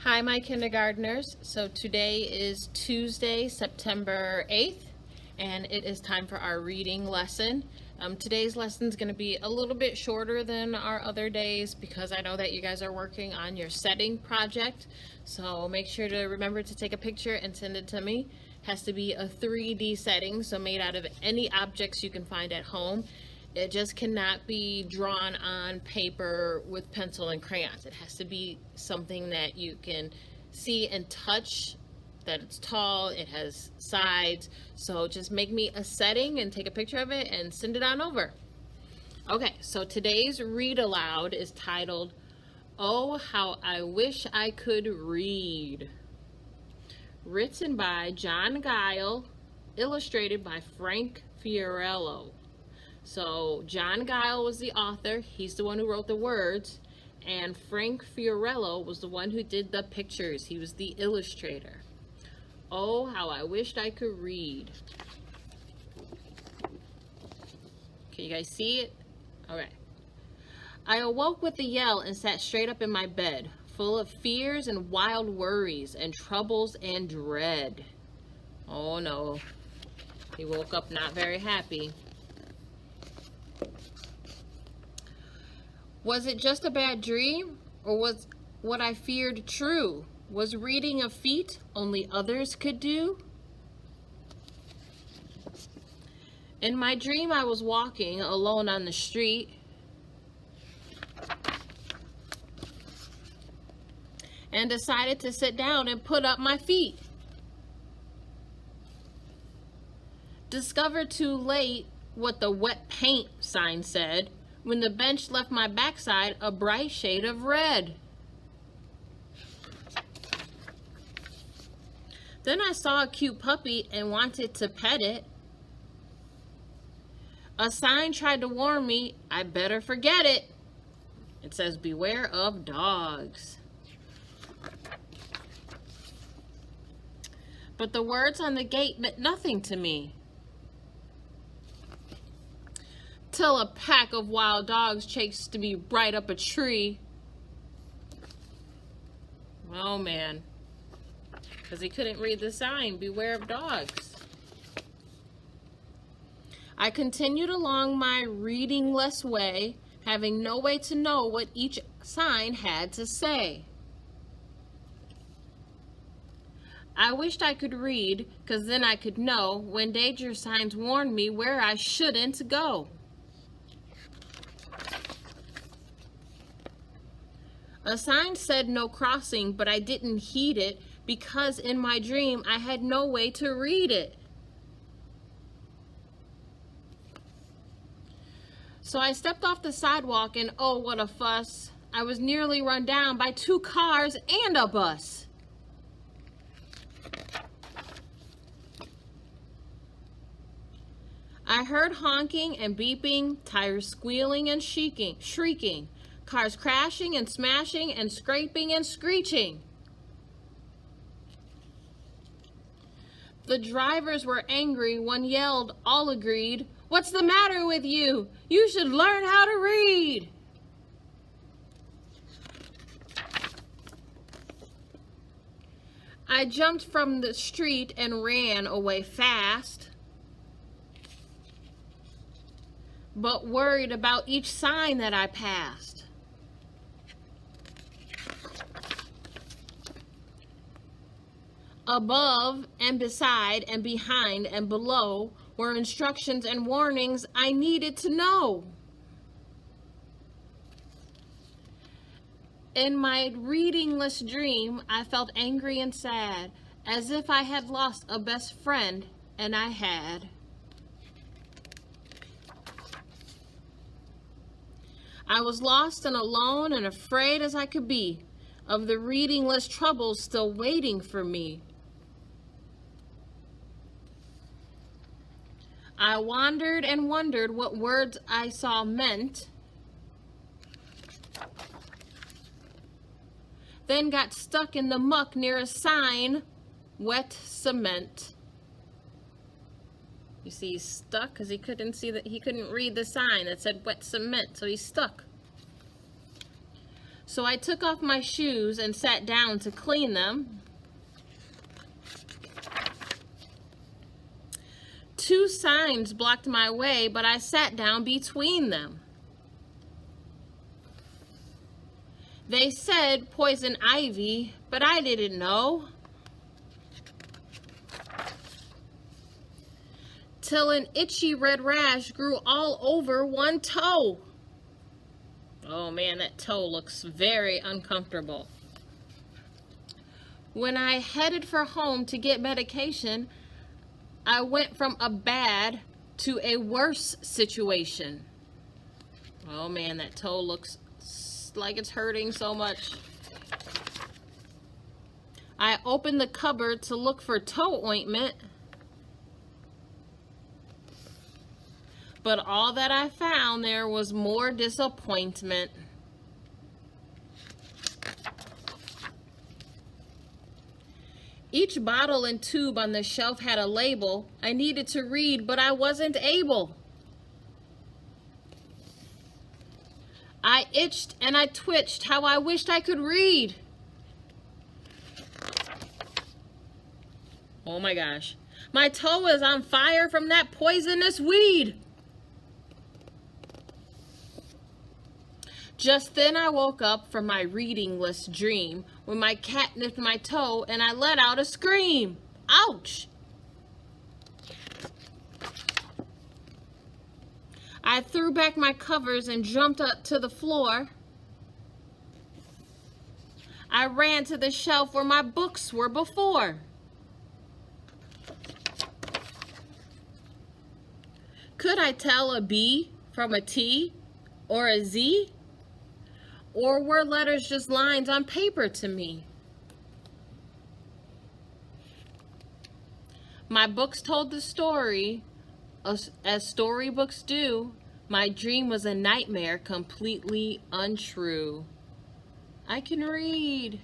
Hi, my kindergartners. So today is Tuesday, September 8th, and it is time for our reading lesson. Today's lesson is going to be a little bit shorter than our other days because I know that you guys are working on your setting project. So make sure to remember to take a picture and send it to me. It has to be a 3D setting, so made out of any objects you can find at home. It just cannot be drawn on paper with pencil and crayons. It has to be something that you can see and touch, that it's tall, it has sides. So just make me a setting and take a picture of it and send it on over. Okay, so today's read aloud is titled, Oh, How I Wish I Could Read. Written by John Gile, illustrated by Frank Fiorello. So John Gile was the author, he's the one who wrote the words, and Frank Fiorello was the one who did the pictures, he was the illustrator. Oh, how I wished I could read. Can you guys see it? Okay. I awoke with a yell and sat straight up in my bed, full of fears and wild worries and troubles and dread. Oh no, he woke up not very happy. Was it just a bad dream, or was what I feared true? Was reading a feat only others could do? In my dream, I was walking alone on the street. And decided to sit down and put up my feet. Discovered too late what the wet paint sign said, when the bench left my backside a bright shade of red. Then I saw a cute puppy and wanted to pet it. A sign tried to warn me, I better forget it. It says, beware of dogs. But the words on the gate meant nothing to me. Till a pack of wild dogs chased me right up a tree. Oh man, because he couldn't read the sign, beware of dogs. I continued along my readingless way, having no way to know what each sign had to say. I wished I could read, because then I could know when danger signs warned me where I shouldn't go. A sign said no crossing, but I didn't heed it because in my dream I had no way to read it. So I stepped off the sidewalk and oh, what a fuss. I was nearly run down by 2 cars and a bus. I heard honking and beeping, tires squealing and shrieking. Cars crashing and smashing and scraping and screeching. The drivers were angry. One yelled, all agreed, "What's the matter with you? You should learn how to read." I jumped from the street and ran away fast, but worried about each sign that I passed. Above and beside and behind and below were instructions and warnings I needed to know. In my readingless dream, I felt angry and sad, as if I had lost a best friend, and I had. I was lost and alone and afraid as I could be of the readingless troubles still waiting for me. I wandered and wondered what words I saw meant, then got stuck in the muck near a sign, wet cement. You see, he's stuck because he couldn't read the sign that said wet cement, so he's stuck. So I took off my shoes and sat down to clean them. Two signs blocked my way, but I sat down between them. They said poison ivy, but I didn't know. Till an itchy red rash grew all over one toe. Oh man, that toe looks very uncomfortable. When I headed for home to get medication, I went from a bad to a worse situation. Oh man, that toe looks like it's hurting so much. I opened the cupboard to look for toe ointment, but all that I found there was more disappointment. Each bottle and tube on the shelf had a label I needed to read, but I wasn't able. I itched and I twitched how I wished I could read. Oh my gosh. My toe is on fire from that poisonous weed. Just then I woke up from my readingless dream when my cat nipped my toe and I let out a scream. Ouch! I threw back my covers and jumped up to the floor. I ran to the shelf where my books were before. Could I tell a B from a T or a Z? Or were letters just lines on paper to me? My books told the story, as storybooks do. My dream was a nightmare, completely untrue. I can read.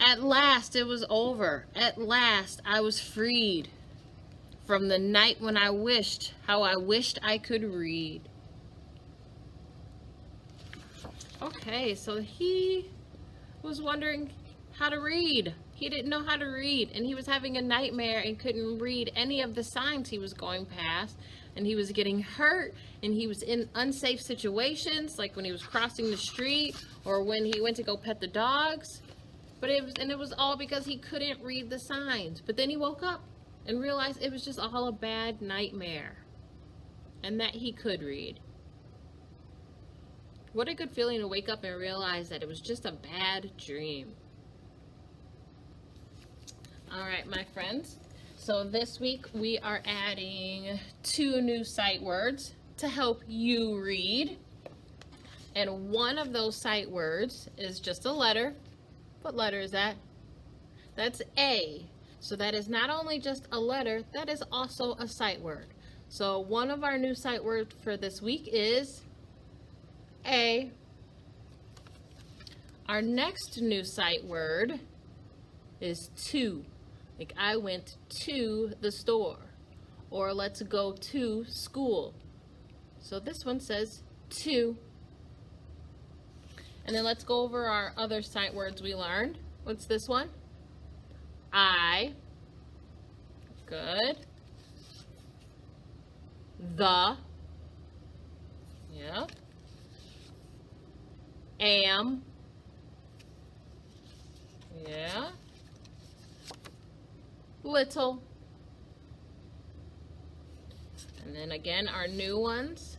At last it was over. At last I was freed from the night when I wished how I wished I could read. Okay, so he was wondering how to read. He didn't know how to read, and he was having a nightmare and couldn't read any of the signs he was going past, and he was getting hurt, and he was in unsafe situations, like when he was crossing the street or when he went to go pet the dogs. But it was all because he couldn't read the signs. But then he woke up and realized it was just all a bad nightmare and that he could read. What a good feeling to wake up and realize that it was just a bad dream. All right, my friends. So this week we are adding 2 new sight words to help you read. And one of those sight words is just a letter. What letter is that? That's A. So that is not only just a letter, that is also a sight word. So one of our new sight words for this week is A. Our next new sight word is to. Like, I went to the store, or let's go to school. So this one says to. And then let's go over our other sight words we learned. What's this one? I. Good. The. Yeah. Am. Yeah. Little. And then again, our new ones.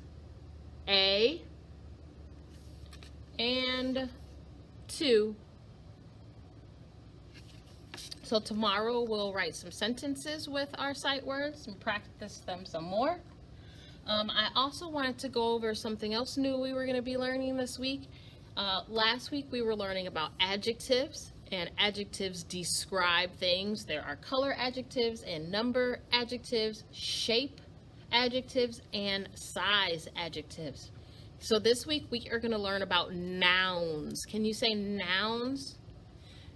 A. And to. So tomorrow we'll write some sentences with our sight words and practice them some more. I also wanted to go over something else new we were going to be learning this week. Last week we were learning about adjectives, and adjectives describe things. There are color adjectives and number adjectives, shape adjectives, and size adjectives. So this week we are going to learn about nouns. Can you say nouns?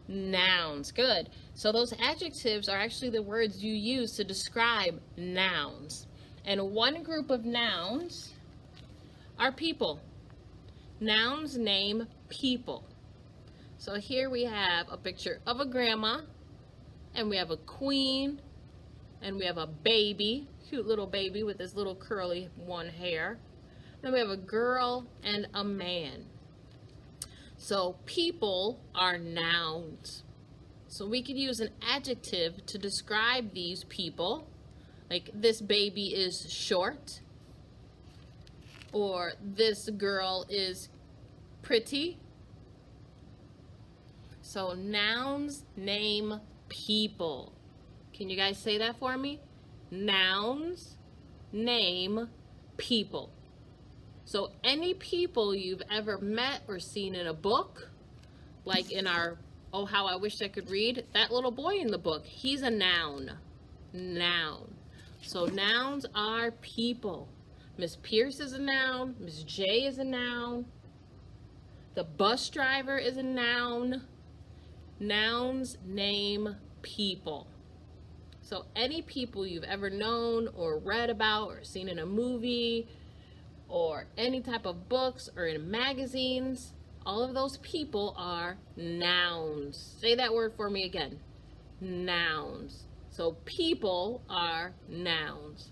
Nouns. Good. So those adjectives are actually the words you use to describe nouns. And one group of nouns are people. Nouns name people. So here we have a picture of a grandma, and we have a queen, and we have a baby, cute little baby with this little curly one hair. Then we have a girl and a man. So people are nouns. So we could use an adjective to describe these people. Like, this baby is short, or this girl is pretty. So nouns name people. Can you guys say that for me? Nouns name people. So any people you've ever met or seen in a book, like in our Oh How I Wish I Could Read, that little boy in the book, he's a noun. Noun. So nouns are people. Miss Pierce is a noun. Miss J is a noun. The bus driver is a noun. Nouns name people. So any people you've ever known or read about or seen in a movie or any type of books or in magazines, all of those people are nouns. Say that word for me again. Nouns. So people are nouns.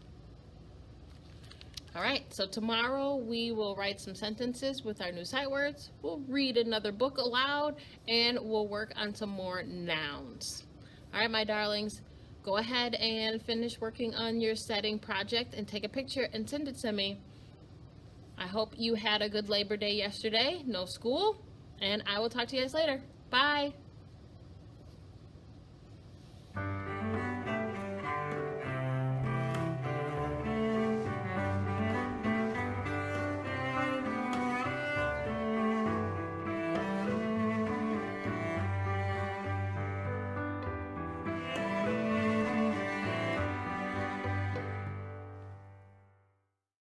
All right, so tomorrow we will write some sentences with our new sight words. We'll read another book aloud, and we'll work on some more nouns. All right, my darlings, go ahead and finish working on your setting project and take a picture and send it to me. I hope you had a good Labor Day yesterday, no school, and I will talk to you guys later. Bye.